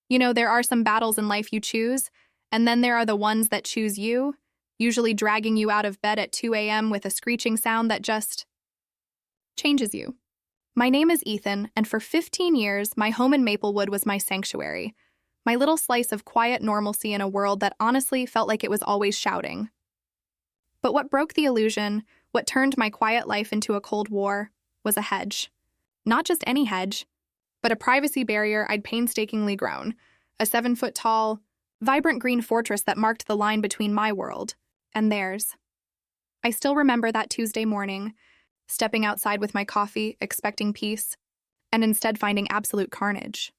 You know, there are some battles in life you choose, and then there are the ones that choose you, usually dragging you out of bed at 2 a.m. with a screeching sound that just changes you. My name is Ethan, and for 15 years, my home in Maplewood was my sanctuary, my little slice of quiet normalcy in a world that honestly felt like it was always shouting. But what broke the illusion, what turned my quiet life into a cold war, was a hedge. Not just any hedge, but a privacy barrier I'd painstakingly grown, a 7-foot-tall, vibrant green fortress that marked the line between my world and theirs. I still remember that Tuesday morning, stepping outside with my coffee, expecting peace, and instead finding absolute carnage.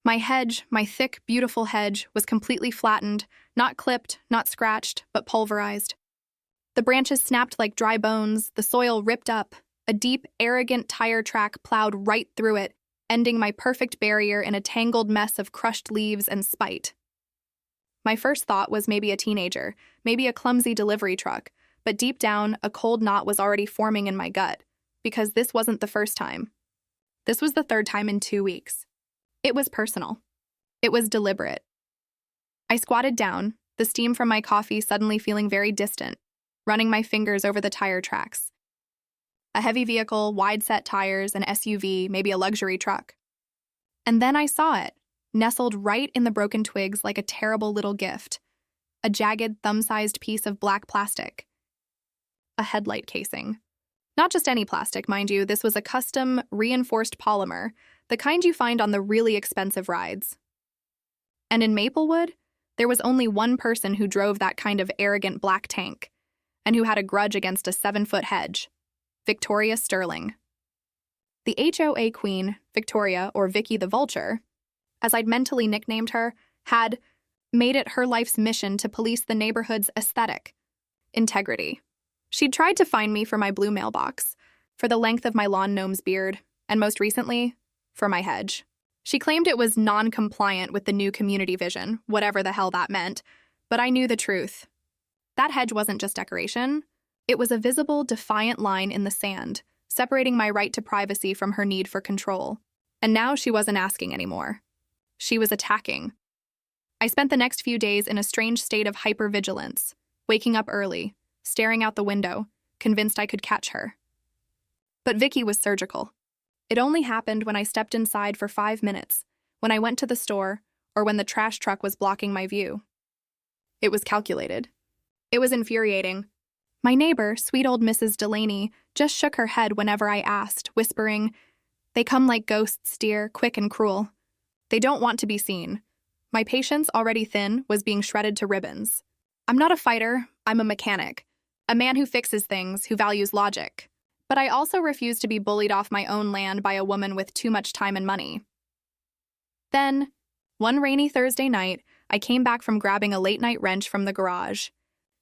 My hedge, my thick, beautiful hedge, was completely flattened, not clipped, not scratched, but pulverized. The branches snapped like dry bones, the soil ripped up, a deep, arrogant tire track plowed right through it, ending my perfect barrier in a tangled mess of crushed leaves and spite. My first thought was maybe a teenager, maybe a clumsy delivery truck, but deep down, a cold knot was already forming in my gut, because this wasn't the first time. This was the third time in 2 weeks. It was personal. It was deliberate. I squatted down, the steam from my coffee suddenly feeling very distant, running my fingers over the tire tracks. A heavy vehicle, wide-set tires, an SUV, maybe a luxury truck. And then I saw it, nestled right in the broken twigs like a terrible little gift. A jagged, thumb-sized piece of black plastic. A headlight casing. Not just any plastic, mind you, this was a custom, reinforced polymer, the kind you find on the really expensive rides. And in Maplewood, there was only one person who drove that kind of arrogant black tank, and who had a grudge against a 7-foot hedge. Victoria Sterling. The HOA queen, Victoria, or Vicky the Vulture, as I'd mentally nicknamed her, had made it her life's mission to police the neighborhood's aesthetic, integrity. She'd tried to find me for my blue mailbox, for the length of my lawn gnome's beard, and most recently, for my hedge. She claimed it was non-compliant with the new community vision, whatever the hell that meant, but I knew the truth. That hedge wasn't just decoration. It was a visible, defiant line in the sand, separating my right to privacy from her need for control. And now she wasn't asking anymore. She was attacking. I spent the next few days in a strange state of hypervigilance, waking up early, staring out the window, convinced I could catch her. But Vicky was surgical. It only happened when I stepped inside for 5 minutes, when I went to the store, or when the trash truck was blocking my view. It was calculated. It was infuriating. My neighbor, sweet old Mrs. Delaney, just shook her head whenever I asked, whispering, "They come like ghosts, dear, quick and cruel. They don't want to be seen." My patience, already thin, was being shredded to ribbons. I'm not a fighter, I'm a mechanic. A man who fixes things, who values logic. But I also refuse to be bullied off my own land by a woman with too much time and money. Then, one rainy Thursday night, I came back from grabbing a late-night wrench from the garage.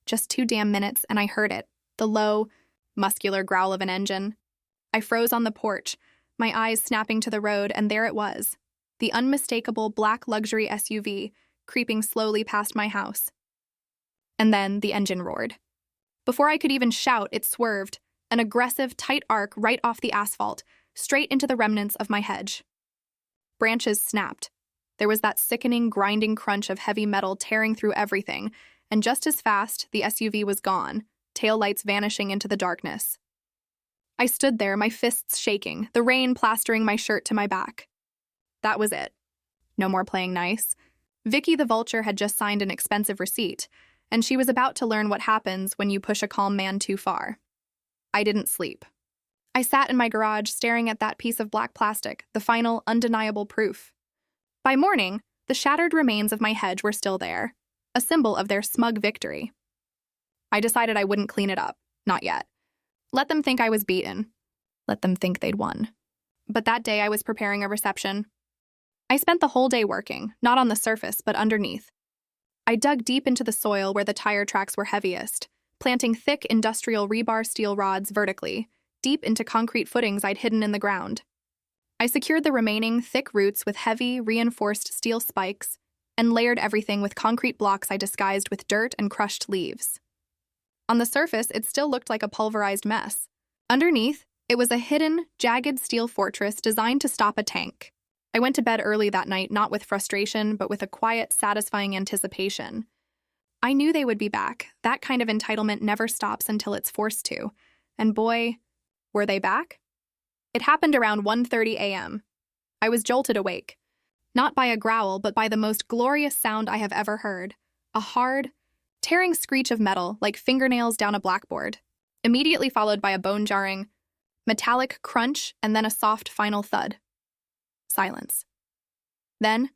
Just 2 damn minutes, and I heard it, the low, muscular growl of an engine. I froze on the porch, my eyes snapping to the road, and there it was, the unmistakable black luxury SUV creeping slowly past my house. And then the engine roared. Before I could even shout, it swerved, an aggressive, tight arc right off the asphalt, straight into the remnants of my hedge. Branches snapped. There was that sickening, grinding crunch of heavy metal tearing through everything, and just as fast, the SUV was gone, taillights vanishing into the darkness. I stood there, my fists shaking, the rain plastering my shirt to my back. That was it. No more playing nice. Vicky the Vulture had just signed an expensive receipt, and she was about to learn what happens when you push a calm man too far. I didn't sleep. I sat in my garage staring at that piece of black plastic, the final, undeniable proof. By morning, the shattered remains of my hedge were still there, a symbol of their smug victory. I decided I wouldn't clean it up, not yet. Let them think I was beaten. Let them think they'd won. But that day I was preparing a reception. I spent the whole day working, not on the surface, but underneath. I dug deep into the soil where the tire tracks were heaviest, planting thick industrial rebar steel rods vertically, deep into concrete footings I'd hidden in the ground. I secured the remaining thick roots with heavy, reinforced steel spikes, and layered everything with concrete blocks I disguised with dirt and crushed leaves. On the surface, it still looked like a pulverized mess. Underneath, it was a hidden, jagged steel fortress designed to stop a tank. I went to bed early that night, not with frustration, but with a quiet, satisfying anticipation. I knew they would be back. That kind of entitlement never stops until it's forced to. And boy, were they back? It happened around 1:30 a.m. I was jolted awake. Not by a growl, but by the most glorious sound I have ever heard. A hard, tearing screech of metal, like fingernails down a blackboard, immediately followed by a bone-jarring, metallic crunch, and then a soft final thud. Silence. Then,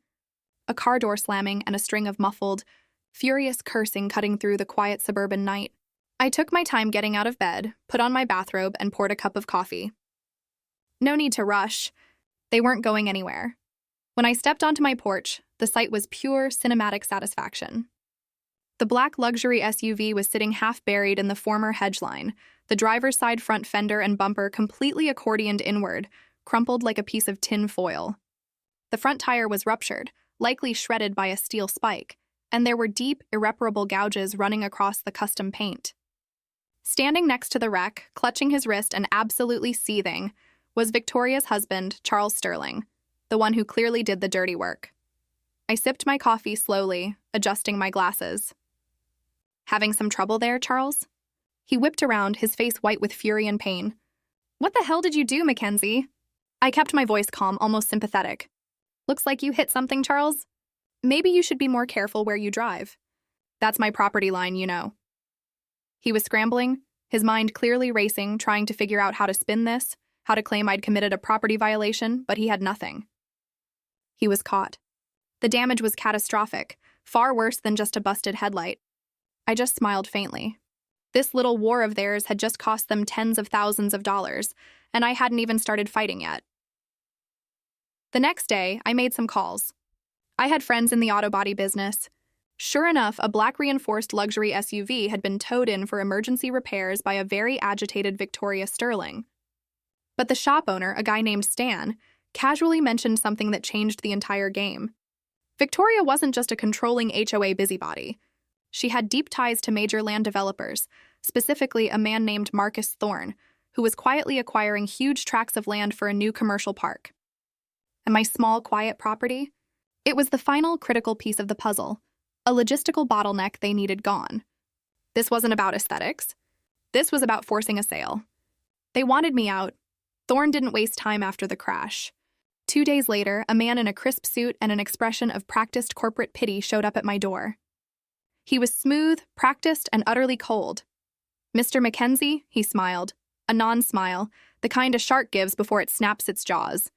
a car door slamming and a string of muffled, furious cursing cutting through the quiet suburban night. I took my time getting out of bed, put on my bathrobe, and poured a cup of coffee. No need to rush. They weren't going anywhere. When I stepped onto my porch, the sight was pure cinematic satisfaction. The black luxury SUV was sitting half buried in the former Hedge line, the driver's side front fender and bumper completely accordioned inward, crumpled like a piece of tin foil. The front tire was ruptured, likely shredded by a steel spike, and there were deep, irreparable gouges running across the custom paint. Standing next to the wreck, clutching his wrist and absolutely seething, was Victoria's husband, Charles Sterling, the one who clearly did the dirty work. I sipped my coffee slowly, adjusting my glasses. Having some trouble there, Charles? He whipped around, his face white with fury and pain. What the hell did you do, Mackenzie? I kept my voice calm, almost sympathetic. Looks like you hit something, Charles. Maybe you should be more careful where you drive. That's my property line, you know. He was scrambling, his mind clearly racing, trying to figure out how to spin this, how to claim I'd committed a property violation, but he had nothing. He was caught. The damage was catastrophic, far worse than just a busted headlight. I just smiled faintly. This little war of theirs had just cost them tens of thousands of dollars, and I hadn't even started fighting yet. The next day, I made some calls. I had friends in the auto body business. Sure enough, a black reinforced luxury SUV had been towed in for emergency repairs by a very agitated Victoria Sterling. But the shop owner, a guy named Stan, casually mentioned something that changed the entire game. Victoria wasn't just a controlling HOA busybody. She had deep ties to major land developers, specifically a man named Marcus Thorne, who was quietly acquiring huge tracts of land for a new commercial park. And my small, quiet property? It was the final critical piece of the puzzle, a logistical bottleneck they needed gone. This wasn't about aesthetics. This was about forcing a sale. They wanted me out. Thorne didn't waste time after the crash. 2 days later, a man in a crisp suit and an expression of practiced corporate pity showed up at my door. He was smooth, practiced, and utterly cold. "Mr. Mackenzie," he smiled, a non-smile, the kind a shark gives before it snaps its jaws.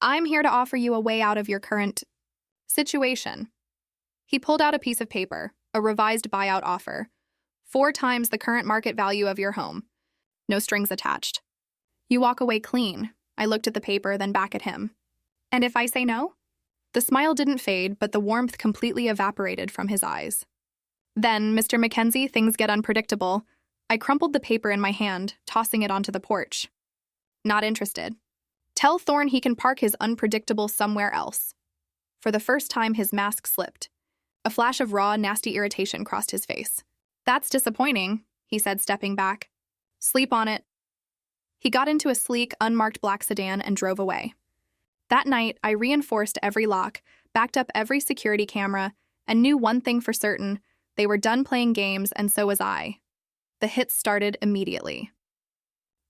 "I'm here to offer you a way out of your current situation." He pulled out a piece of paper, a revised buyout offer. 4 times the current market value of your home. No strings attached. You walk away clean. I looked at the paper, then back at him. And if I say no? The smile didn't fade, but the warmth completely evaporated from his eyes. Then, Mr. Mackenzie, things get unpredictable. I crumpled the paper in my hand, tossing it onto the porch. Not interested. Tell Thorne he can park his unpredictable somewhere else. For the first time, his mask slipped. A flash of raw, nasty irritation crossed his face. "That's disappointing," he said, stepping back. "Sleep on it." He got into a sleek, unmarked black sedan and drove away. That night, I reinforced every lock, backed up every security camera, and knew one thing for certain: they were done playing games, and so was I. The hits started immediately.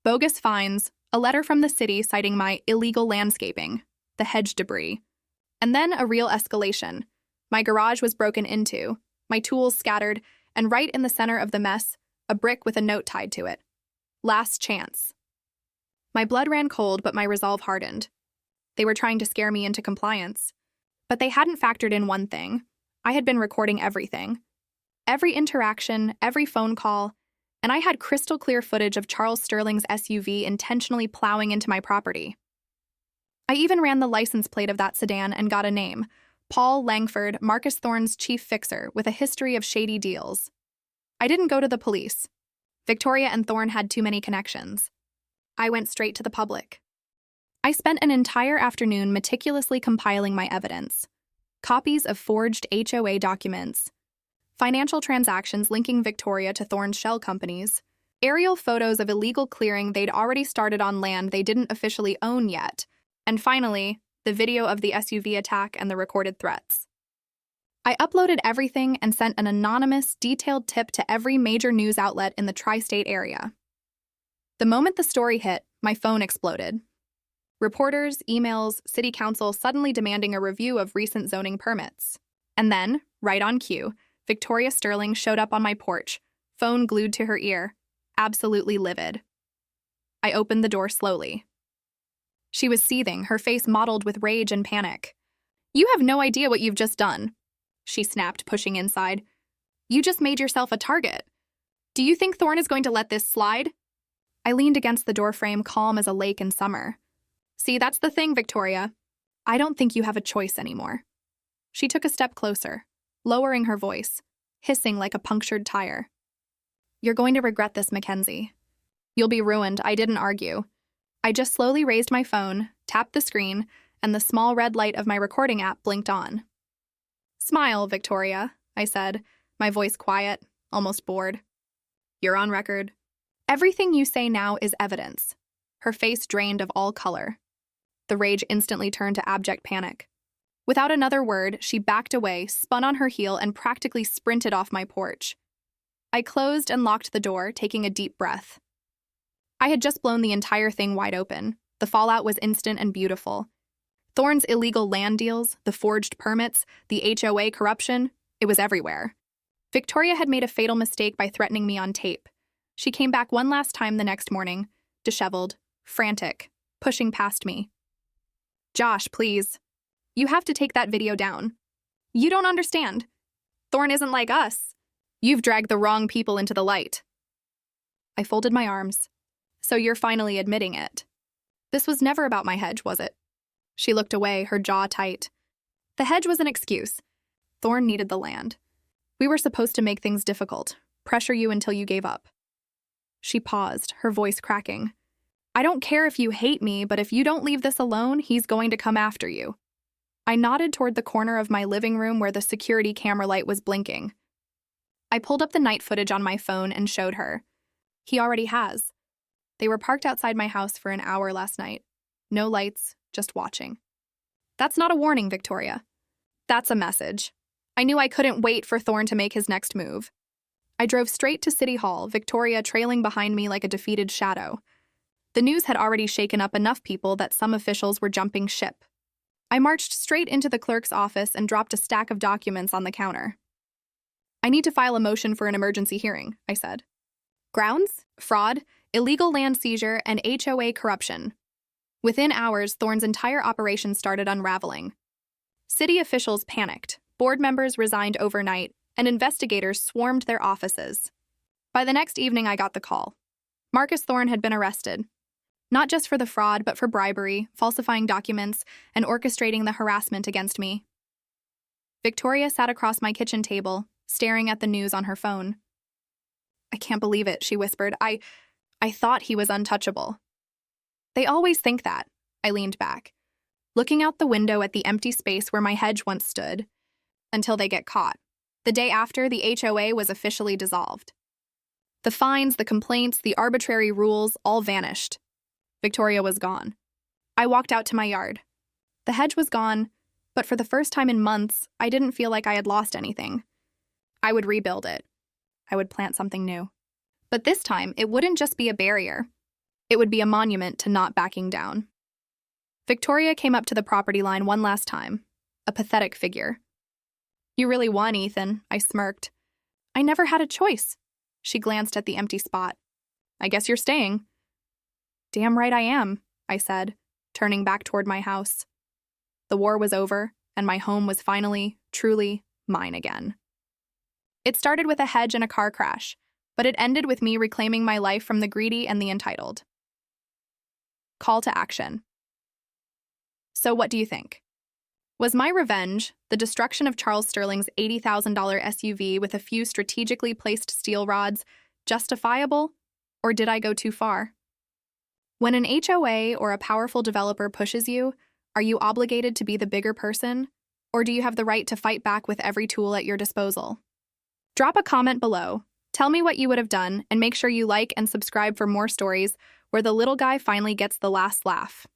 Bogus fines, a letter from the city citing my illegal landscaping, the hedge debris, and then a real escalation. My garage was broken into, my tools scattered, and right in the center of the mess, a brick with a note tied to it. Last chance. My blood ran cold, but my resolve hardened. They were trying to scare me into compliance. But they hadn't factored in one thing. I had been recording everything. Every interaction, every phone call, and I had crystal clear footage of Charles Sterling's SUV intentionally plowing into my property. I even ran the license plate of that sedan and got a name: Paul Langford, Marcus Thorne's chief fixer, with a history of shady deals. I didn't go to the police. Victoria and Thorne had too many connections. I went straight to the public. I spent an entire afternoon meticulously compiling my evidence. Copies of forged HOA documents, financial transactions linking Victoria to Thorne's shell companies, aerial photos of illegal clearing they'd already started on land they didn't officially own yet, and finally, the video of the SUV attack, and the recorded threats. I uploaded everything and sent an anonymous, detailed tip to every major news outlet in the tri-state area. The moment the story hit, my phone exploded. Reporters, emails, city council suddenly demanding a review of recent zoning permits. And then, right on cue, Victoria Sterling showed up on my porch, phone glued to her ear, absolutely livid. I opened the door slowly. She was seething, her face mottled with rage and panic. "You have no idea what you've just done," she snapped, pushing inside. "You just made yourself a target. Do you think Thorne is going to let this slide?" I leaned against the doorframe, calm as a lake in summer. "See, that's the thing, Victoria. I don't think you have a choice anymore." She took a step closer, lowering her voice, hissing like a punctured tire. "You're going to regret this, Mackenzie. You'll be ruined." I didn't argue. I just slowly raised my phone, tapped the screen, and the small red light of my recording app blinked on. "Smile, Victoria," I said, my voice quiet, almost bored. "You're on record. Everything you say now is evidence." Her face drained of all color. The rage instantly turned to abject panic. Without another word, she backed away, spun on her heel, and practically sprinted off my porch. I closed and locked the door, taking a deep breath. I had just blown the entire thing wide open. The fallout was instant and beautiful. Thorne's illegal land deals, the forged permits, the HOA corruption, it was everywhere. Victoria had made a fatal mistake by threatening me on tape. She came back one last time the next morning, disheveled, frantic, pushing past me. "Josh, please. You have to take that video down. You don't understand. Thorne isn't like us. You've dragged the wrong people into the light." I folded my arms. "So you're finally admitting it. This was never about my hedge, was it?" She looked away, her jaw tight. "The hedge was an excuse. Thorne needed the land. We were supposed to make things difficult, pressure you until you gave up." She paused, her voice cracking. "I don't care if you hate me, but if you don't leave this alone, he's going to come after you." I nodded toward the corner of my living room where the security camera light was blinking. I pulled up the night footage on my phone and showed her. "He already has. They were parked outside my house for an hour last night. No lights, just watching." "That's not a warning, Victoria. That's a message. I knew I couldn't wait for Thorne to make his next move." I drove straight to City Hall, Victoria trailing behind me like a defeated shadow. The news had already shaken up enough people that some officials were jumping ship. I marched straight into the clerk's office and dropped a stack of documents on the counter. "I need to file a motion for an emergency hearing," I said. "Grounds? Fraud, illegal land seizure, and HOA corruption." Within hours, Thorne's entire operation started unraveling. City officials panicked, board members resigned overnight, and investigators swarmed their offices. By the next evening, I got the call. Marcus Thorne had been arrested. Not just for the fraud, but for bribery, falsifying documents, and orchestrating the harassment against me. Victoria sat across my kitchen table, staring at the news on her phone. "I can't believe it," she whispered. I thought he was untouchable." "They always think that." I leaned back, looking out the window at the empty space where my hedge once stood, until they get caught. The day after, the HOA was officially dissolved. The fines, the complaints, the arbitrary rules all vanished. Victoria was gone. I walked out to my yard. The hedge was gone, but for the first time in months, I didn't feel like I had lost anything. I would rebuild it. I would plant something new. But this time, it wouldn't just be a barrier. It would be a monument to not backing down. Victoria came up to the property line one last time, a pathetic figure. "You really won, Ethan," I smirked. "I never had a choice." She glanced at the empty spot. "I guess you're staying." "Damn right I am," I said, turning back toward my house. The war was over, and my home was finally, truly, mine again. It started with a hedge and a car crash, but it ended with me reclaiming my life from the greedy and the entitled. Call to action. So what do you think? Was my revenge, the destruction of Charles Sterling's $80,000 SUV with a few strategically placed steel rods, justifiable, or did I go too far? When an HOA or a powerful developer pushes you, are you obligated to be the bigger person, or do you have the right to fight back with every tool at your disposal? Drop a comment below, tell me what you would have done, and make sure you like and subscribe for more stories where the little guy finally gets the last laugh.